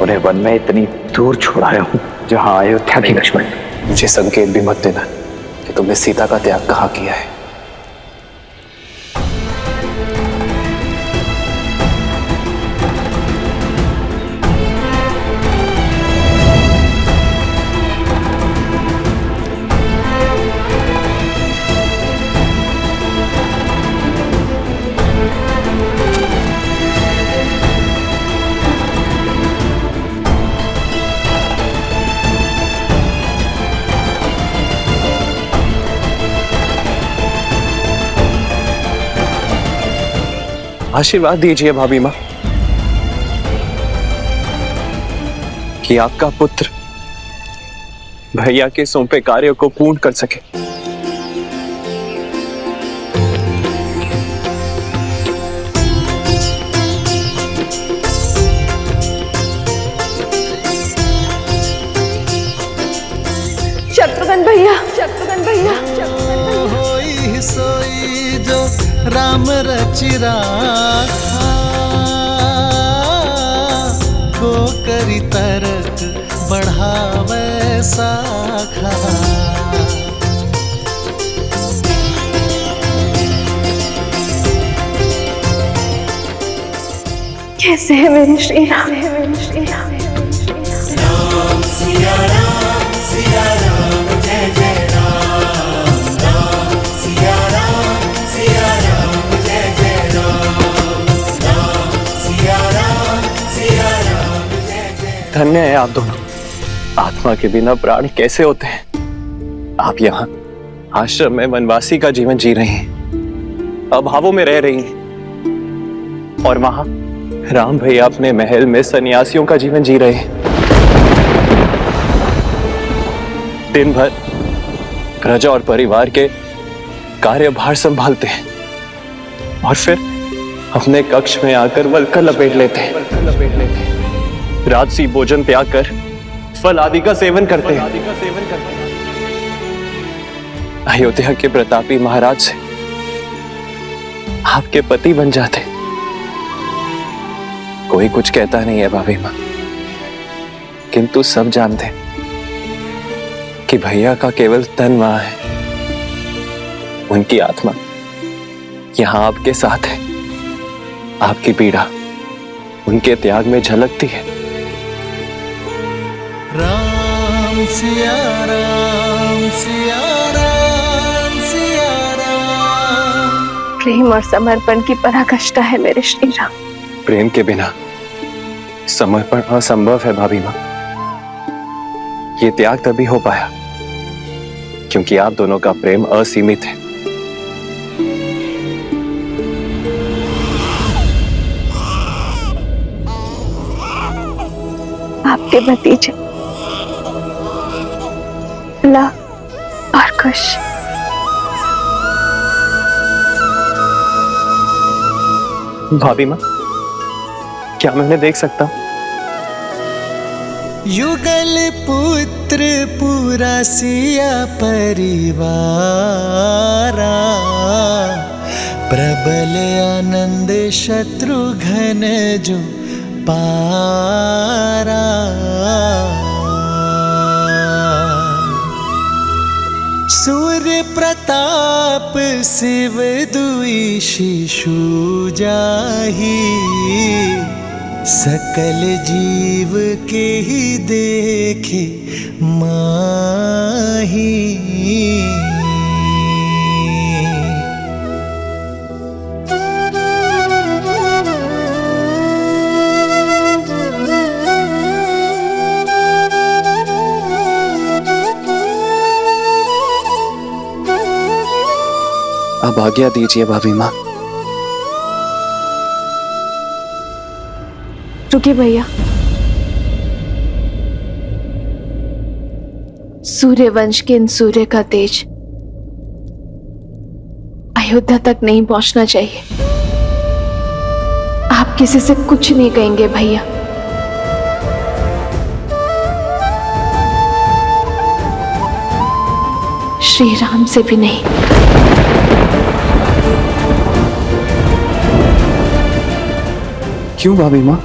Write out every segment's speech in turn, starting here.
उन्हें वन में इतनी दूर छोड़ाया हूँ जहाँ अयोध्या की लक्ष्मण। मुझे संकेत भी मत देना कि तुमने सीता का त्याग कहाँ किया है। आशीर्वाद दीजिए भाभी माँ कि आपका पुत्र भैया के सौंपे कार्य को पूर्ण कर सके। शत्रुघ्न भैया, शत्रुघ्न भैया, होई सोई जो राम रचि राखा, को करी तरक बढ़ावे साखा। कैसे है मेरे श्री राम, है मेरे श्री राम, राम सिया राम, सिया राम जय जय राम, राम सिया राम, सिया राम जय जय राम, राम सिया राम, सिया राम जय जय। धन्य है आप दोनों। आत्मा के बिना प्राण कैसे होते हैं। आप यहाँ आश्रम में वनवासी का जीवन जी रही हैं, अभावों में रह रही हैं, और वहां राम भैया अपने महल में सन्यासियों का जीवन जी रहे हैं। दिन भर प्रजा और परिवार के कार्यभार संभालते हैं और फिर अपने कक्ष में आकर वल्कल लपेट लेते हैं। राजसी भोजन त्याग कर फल आदि का सेवन करते हैं। अयोध्या के प्रतापी महाराज से आपके पति बन जाते। कोई कुछ कहता नहीं है भाभी माँ, किंतु सब जानते हैं कि भैया का केवल तन वहां है, उनकी आत्मा यहां आपके साथ है। आपकी पीड़ा उनके त्याग में झलकती है। राम सिया राम, सिया राम, सिया राम। प्रेम और समर्पण की पराकाष्ठा है मेरे श्री राम। प्रेम के बिना समर्पण असंभव है भाभी माँ। ये त्याग तभी हो पाया क्योंकि आप दोनों का प्रेम असीमित है। आपके भतीजे ला और खुश। भाभी माँ, क्या मैं उन्हें देख सकता हूँ? युगल पुत्र पूरा सिया परिवारा, प्रबल आनंद शत्रुघ्न जो पारा। सूर्य प्रताप शिव दुई शिशु जाही, सकल जीव के ही देखे माही। अब आज्ञा दीजिए भाभी माँ। रुकिए भैया, सूर्य वंश के इन सूर्य का तेज अयोध्या तक नहीं पहुंचना चाहिए। आप किसी से कुछ नहीं कहेंगे भैया। श्री राम से भी नहीं। क्यों भाभी माँ?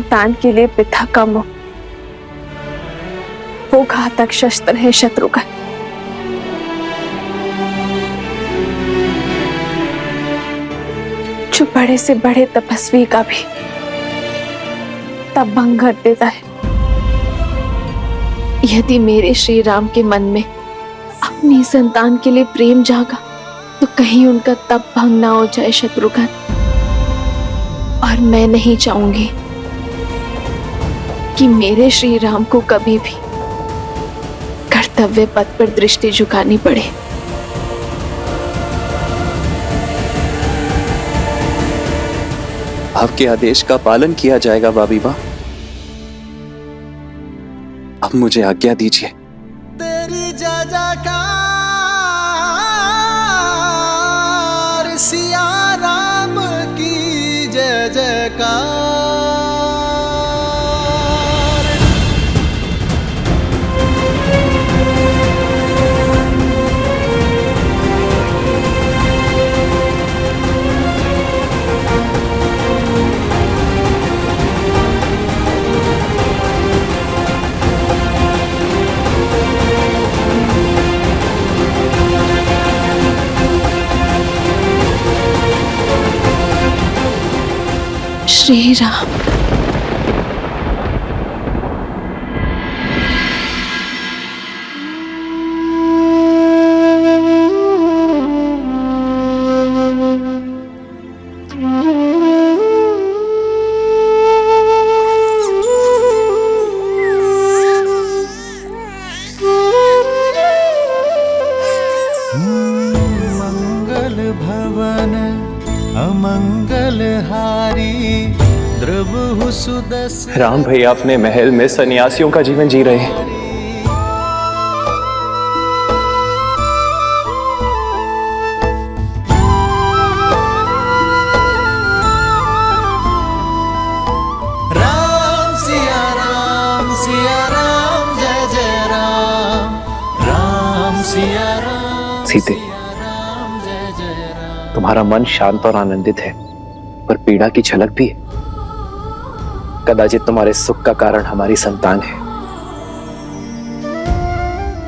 संतान के लिए पिता का मोह वो घातक शस्त्र है शत्रुघ्न। जो बड़े से बड़े तपस्वी का भी तप भंग कर देता है। यदि मेरे श्री राम के मन में अपनी संतान के लिए प्रेम जागा तो कहीं उनका तप भंग ना हो जाए शत्रुघ्न। और मैं नहीं चाहूंगी कि मेरे श्री राम को कभी भी कर्तव्य पथ पर दृष्टि झुकानी पड़े। आपके आदेश का पालन किया जाएगा भाभी माँ। अब मुझे आज्ञा दीजिए। तेरी जय जयकार सिया राम की जय जयकार। श्री राम। मंगल भवन अमंगल हारी द्रव सुदस। राम भैया अपने महल में सन्यासियों का जीवन जी रहे हैं। राम सिया राम जय जय राम। राम सिया राम सीते, राम जय जय राम। तुम्हारा मन शांत और आनंदित है, पर पीड़ा की झलक भी है। कदाचित तुम्हारे सुख का कारण हमारी संतान है,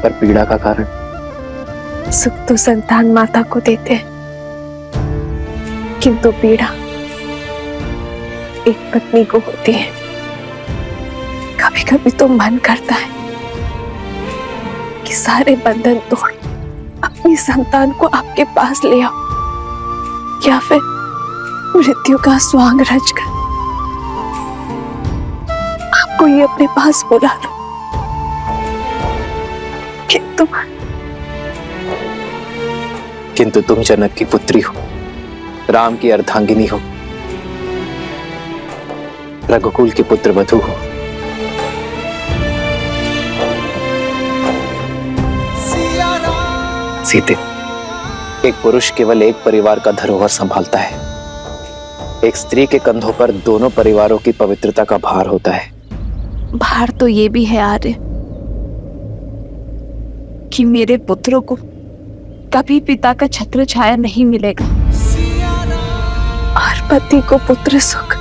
पर पीड़ा का कारण। सुख तो संतान माता को देते हैं, किंतु पीड़ा एक पत्नी को होती है। कभी कभी तो मन करता है कि सारे बंधन तोड़ अपनी संतान को आपके पास ले आओ, या फिर मृत्यु का स्वांग रचकर आपको ये अपने पास बुला लो। किंतु तुम जनक की पुत्री हो, राम की अर्धांगिनी हो, रघुकुल के पुत्र वधू हो। सीते, एक पुरुष केवल एक परिवार का धरोहर संभालता है। एक स्त्री के कंधों पर दोनों परिवारों की पवित्रता का भार होता है। भार तो ये भी है आर्य कि मेरे पुत्रों को कभी पिता का छत्र छाया नहीं मिलेगा, और पति को पुत्र सुख।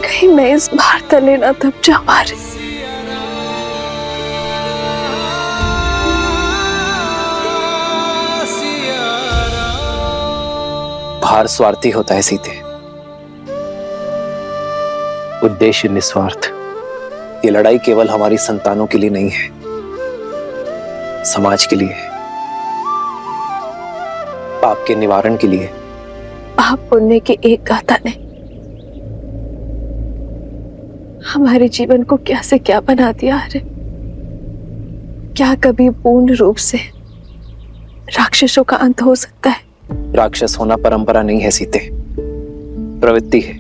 कहीं मैं इस भार तले ना दब जाऊं आर्य। भार स्वार्थी होता है सीते, उद्देश्य निस्वार्थ। ये लड़ाई केवल हमारी संतानों के लिए नहीं है, समाज के लिए है, पाप के निवारण के लिए। पाप पुण्य के एक गाथा ने हमारे जीवन को क्या से क्या बना दिया है। क्या कभी पूर्ण रूप से राक्षसों का अंत हो सकता है? राक्षस होना परंपरा नहीं है सीते, प्रवृत्ति है।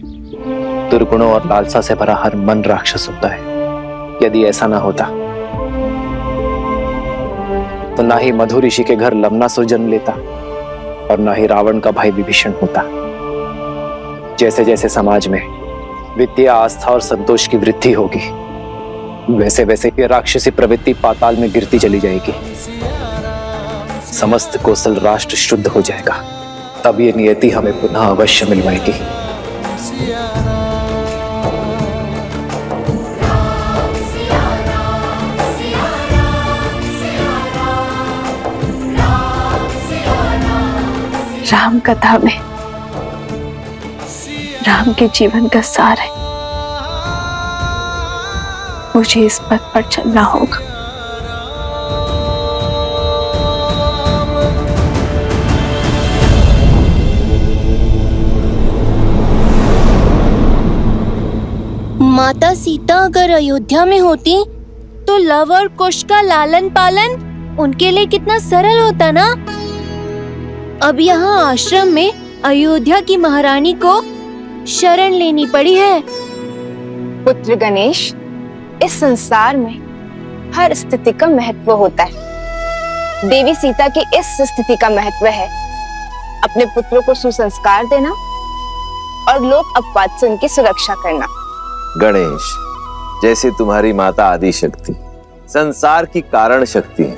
दुर्गुणों और लालसा से भरा हर मन राक्षस होता है। यदि ऐसा ना होता तो ना ही मधु ऋषि के घर लवणासुर जन्म लेता, और ना ही रावण का भाई विभीषण होता। जैसे जैसे समाज में वित्तीय आस्था और संतोष की वृद्धि होगी, वैसे वैसे ये राक्षसी प्रवृत्ति पाताल में गिरती चली जाएगी। समस्त कौशल राष्ट्र शुद्ध हो जाएगा, तब ये नियति हमें पुनः अवश्य मिलवाएगी। राम कथा में राम के जीवन का सार है। मुझे इस पथ पर चलना होगा। माता सीता अगर अयोध्या में होती तो लव और कुश का लालन पालन उनके लिए कितना सरल होता ना। अब यहाँ आश्रम में अयोध्या की महारानी को शरण लेनी पड़ी है। पुत्र गणेश, इस संसार में हर स्थिति का महत्व होता है। देवी सीता की इस स्थिति का महत्व है अपने पुत्रों को सुसंस्कार देना और लोक अपवाद से उनकी सुरक्षा करना। गणेश, जैसे तुम्हारी माता आदि शक्ति संसार की कारण शक्ति है,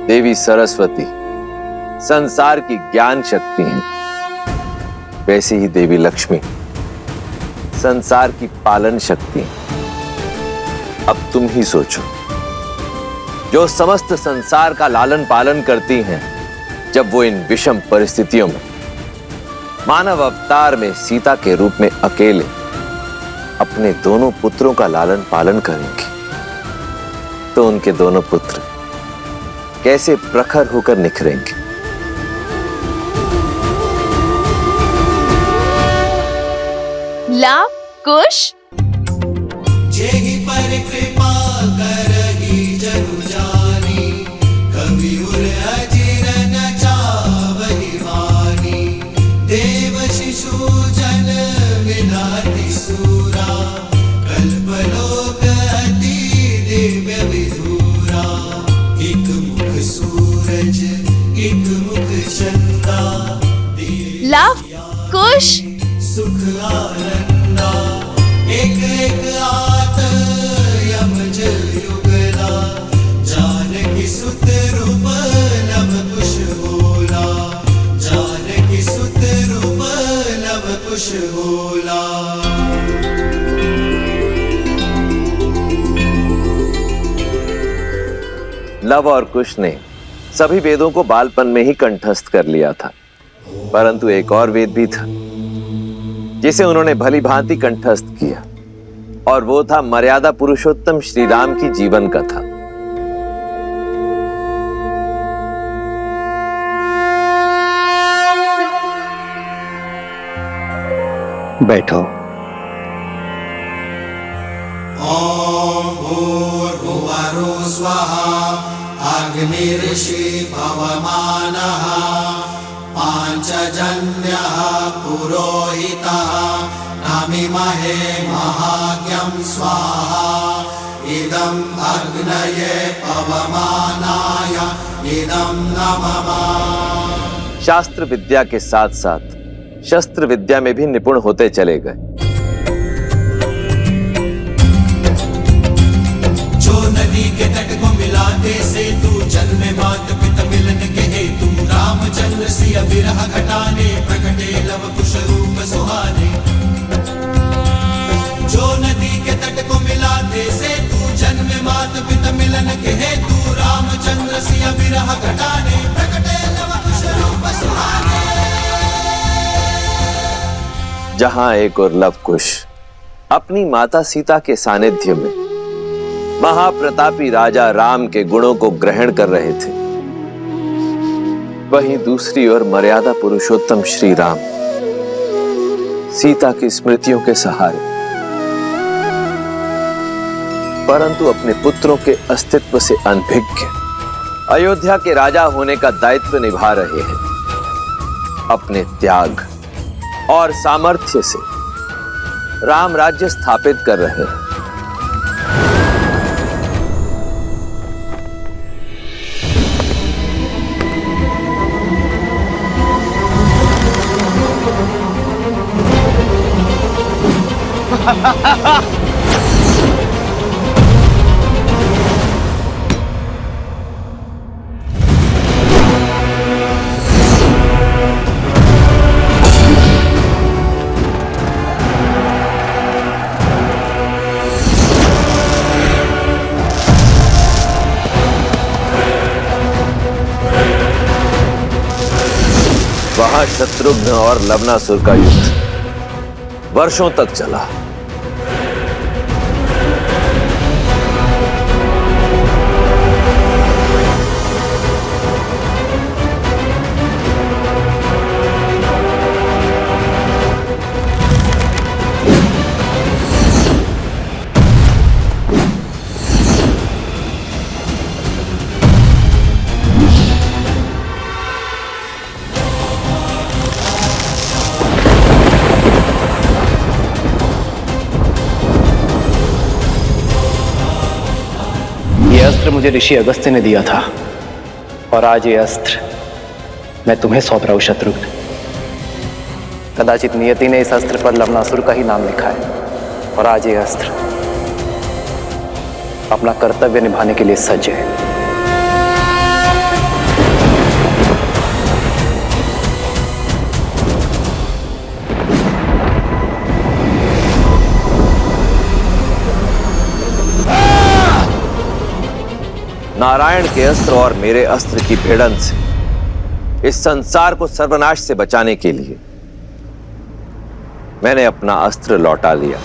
देवी सरस्वती संसार की ज्ञान शक्ति है, वैसे ही देवी लक्ष्मी संसार की पालन शक्ति है। अब तुम ही सोचो, जो समस्त संसार का लालन पालन करती हैं, जब वो इन विषम परिस्थितियों में मानव अवतार में सीता के रूप में अकेले अपने दोनों पुत्रों का लालन पालन करेंगे, तो उनके दोनों पुत्र कैसे प्रखर होकर निखरेंगे। लव कुश, जेहि पर कृपा करहि जनु जानी, कवि उर अजिर न चावहि वानी। देव शिशु जन विधाति सूरा, कल्पलोक अति दिव्य विधूरा। एक मुख सूरज एक मुख चंदा, लव कुश, सुख आनंदा। एक एक आत यमज युगला, जानकी सुत रूप नभ कुश होला। जानकी सुत रूप नभ कुश होला। लव और कुश ने सभी वेदों को बालपन में ही कंठस्थ कर लिया था, परंतु एक और वेद भी था जिसे उन्होंने भली भांति कंठस्थ किया, और वो था मर्यादा पुरुषोत्तम श्री राम की जीवन कथा। बैठो। ओम भूर्भुवः स्वः, अग्निर्षि पवमानः, पांचजन्यः पुरोहितः, नमिमहे महाज्ञं स्वाहा। इदं अग्नये पवमानाय, इदं नमः। शास्त्र विद्या के साथ साथ शस्त्र विद्या में भी निपुण होते चले गए। जो नदी के तट को मिलाते सेतु, जन्मे मात पिता मिलन के हेतु। रामचंद्र सिय विरह घटाने, प्रकटे लव कुश रूप सुहाने। जो नदी के तट को मिलाते सेतु, जन्मे मात पिता मिलन के हेतु। रामचंद्र सिय विरह घटाने, प्रकटे लव कुश रूप सुहाने। जहां एक और लव कुश अपनी माता सीता के सानिध्य में महाप्रतापी राजा राम के गुणों को ग्रहण कर रहे थे, वहीं दूसरी ओर मर्यादा पुरुषोत्तम श्री राम सीता की स्मृतियों के सहारे, परंतु अपने पुत्रों के अस्तित्व से अनभिज्ञ अयोध्या के राजा होने का दायित्व निभा रहे हैं। अपने त्याग और सामर्थ्य से राम राज्य स्थापित कर रहे हैं। कृष्ण और लवणासुर का युद्ध वर्षों तक चला। ये अस्त्र मुझे ऋषि अगस्त्य ने दिया था और आज ये अस्त्र मैं तुम्हें सौंप रहा हूं शत्रुघ्न। कदाचित नियति ने इस अस्त्र पर लवणासुर का ही नाम लिखा है और आज ये अस्त्र अपना कर्तव्य निभाने के लिए सज्ज है। नारायण के अस्त्र और मेरे अस्त्र की भिड़ंत से इस संसार को सर्वनाश से बचाने के लिए मैंने अपना अस्त्र लौटा लिया।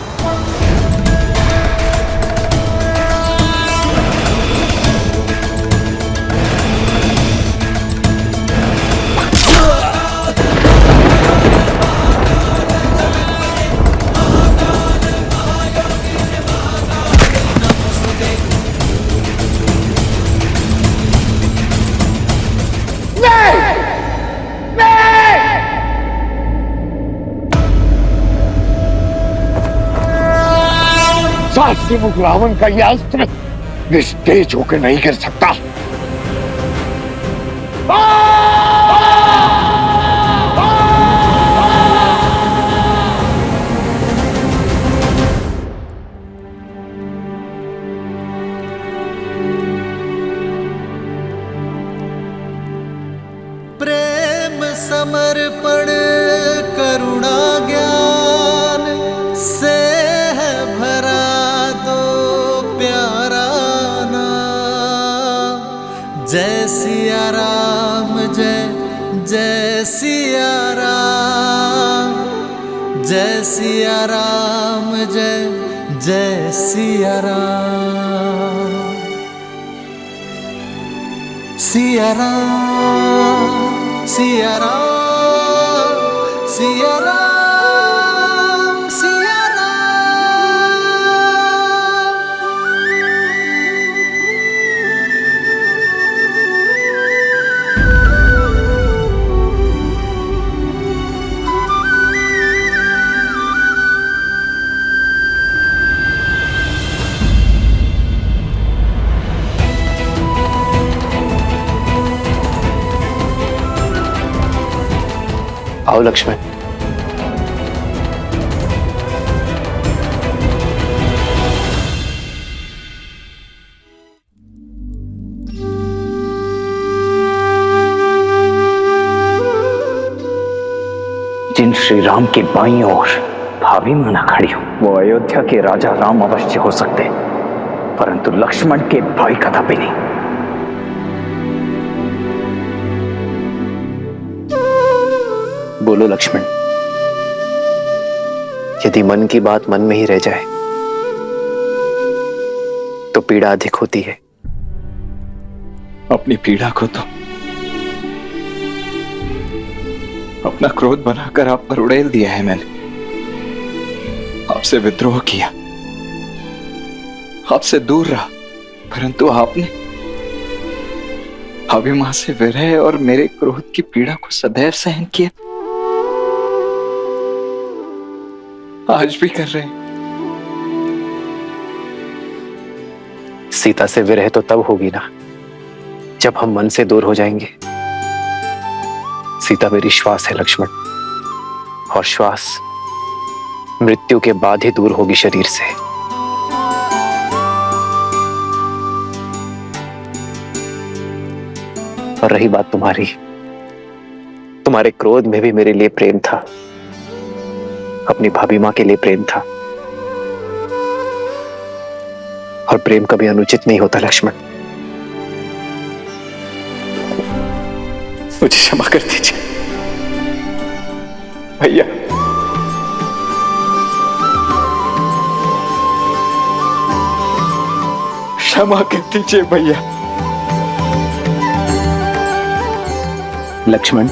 मुख रावण का यह अस्त्र निस्तेज होकर नहीं गिर सकता। प्रेम समर्पण करुणा ज्ञान से है भरा दो प्यारा नाम। जय सिया राम जय जय सिया राम, जय सिया राम जय जय सिया राम। सिया राम सिया राम सिया राम सिया राम। आओ लक्ष्मण। जिन श्री राम के बाईं ओर भाभी माना खड़ी हो वो अयोध्या के राजा राम अवश्य हो सकते, परंतु लक्ष्मण के भाई कदापि नहीं। बोलो लक्ष्मण, यदि मन की बात मन में ही रह जाए तो पीड़ा अधिक होती है। अपनी पीड़ा को तो अपना क्रोध बनाकर आप पर उड़ेल दिया है मैंने। आपसे विद्रोह किया, आपसे दूर रहा, परंतु आपने अभिमान से विरह और मेरे क्रोध की पीड़ा को सदैव सहन किया। आज भी कर रहे हैं। सीता से विरह तो तब होगी ना जब हम मन से दूर हो जाएंगे। सीता मेरी श्वास है लक्ष्मण, और श्वास मृत्यु के बाद ही दूर होगी शरीर से। और रही बात तुम्हारी, तुम्हारे क्रोध में भी मेरे लिए प्रेम था, अपनी भाभी मां के लिए प्रेम था, और प्रेम कभी अनुचित नहीं होता लक्ष्मण। मुझे क्षमा कर दीजिए, भैया क्षमा कर दीजिए भैया। लक्ष्मण,